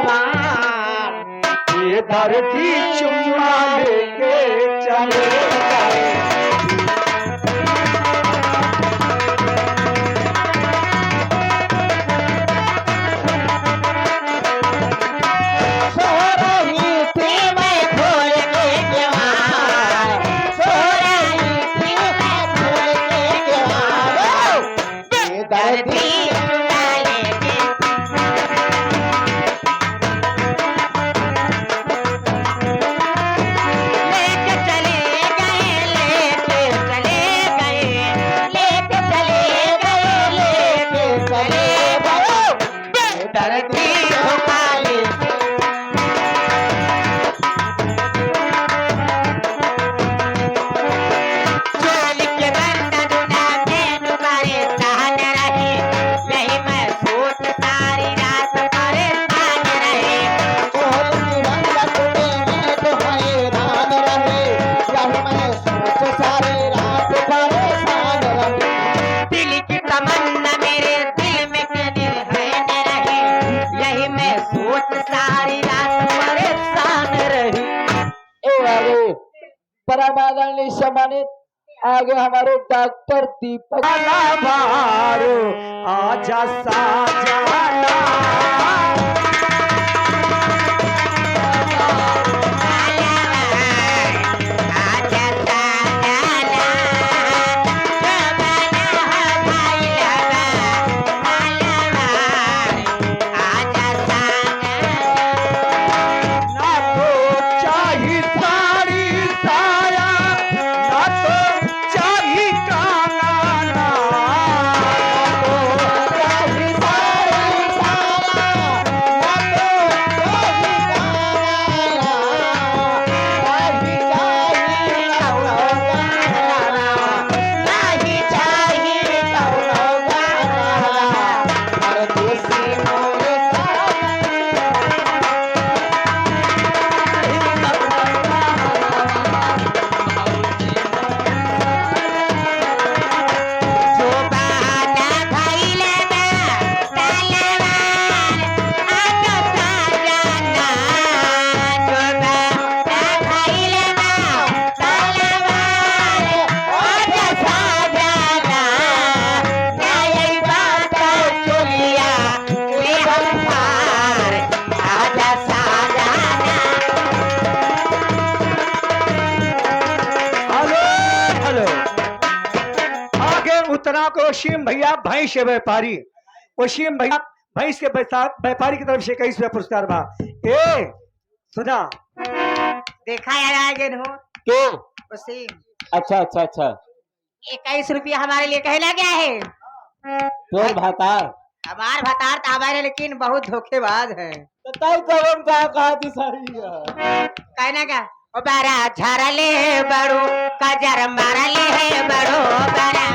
पार। ये धरती चुम्मा लेके चले गए। सो रही थी मैं खोल के केवाड़, सो रही थी मैं खोल के केवाड़। ये धरती चुम्मा लेके लेके चले गए, लेके चले गए, लेके चले गए, लेके चले गए। ये धरती चुम्मा लेके चोल के बंधन में तुम्हारे सहन रहे, यही मैं सोच सारी रात परेशान रहे। चोल के बंधन में तुम्हारे रान रहे, यही मैं सोच सारी रात परेशान रहे। दिल की तमन्ना मेरे दिल में कभी है न रही, यही मैं सोच सारी रात परेशान रही। आगे परमादरणीय सम्मानित आगे हमारे डॉक्टर दीपक भारो आजा साजाना। आजा साजाना, जमाना है भाई लगा, आजा साजाना। ना तो चाही साड़ी साया, ना तो चाही कांगाना, ना तो चाही साड़ी साया, ना तो चाही कांगाना, चाही चाही कौनो गाना, नहीं चाहिए कौनो गाना, परदेसी मोरे जो बहाना भइले बा तलवार, आजा साजाना। जो बहाना भइले बा तलवार, आजा साजाना। नई बात चोलिया ले हम पार, आजा साजाना। हेलो हेलो आगे उतना को वसीम भैया भैंस के व्यापारी, वसीम भैया भैंस के व्यापारी की तरफ से 21 रुपया पुरस्कार बा। ए सुना देखा यार आगे हो तो वसीम, अच्छा अच्छा अच्छा 21 रुपया हमारे लिए कहला गया है। तो भातार हमार भतार तो हमारे लेकिन बहुत धोखेबाज है। बताओ कब हम कहा थी सारी कहना क्या ओ बारा झरले बड़ो कजर मारले है बड़ो बारा,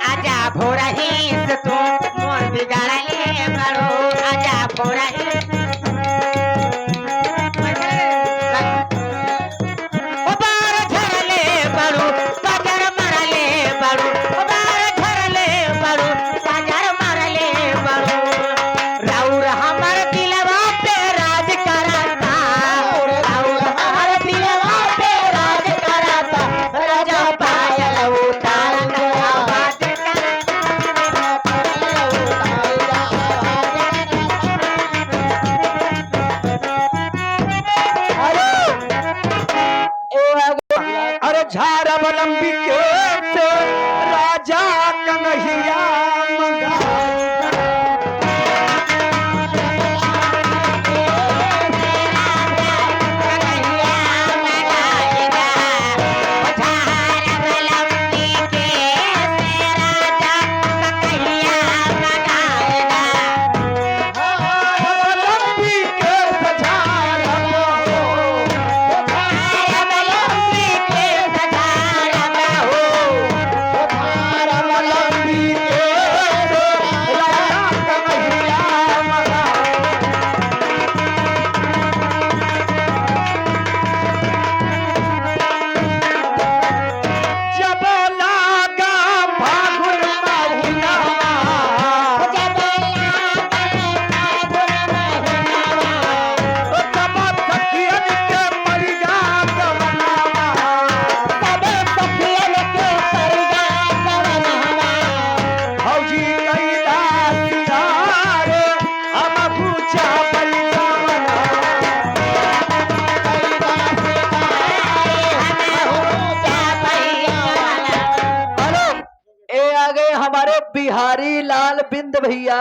आजा भोरही से तू मोर बिगाड़ले बड़ो, आजा भोरही ओ बारा झरले बड़ो कजर मारले बड़ो, ओ बारा झरले बड़ो कजर मारले बड़ो। राउर हमर दिलवा पे राज कराता, राउर हमर दिलवा पे राज कराता, राजा पायल उतारन आवाज कराता, पायल उतारन आवाज बिहारी लाल बिंद भैया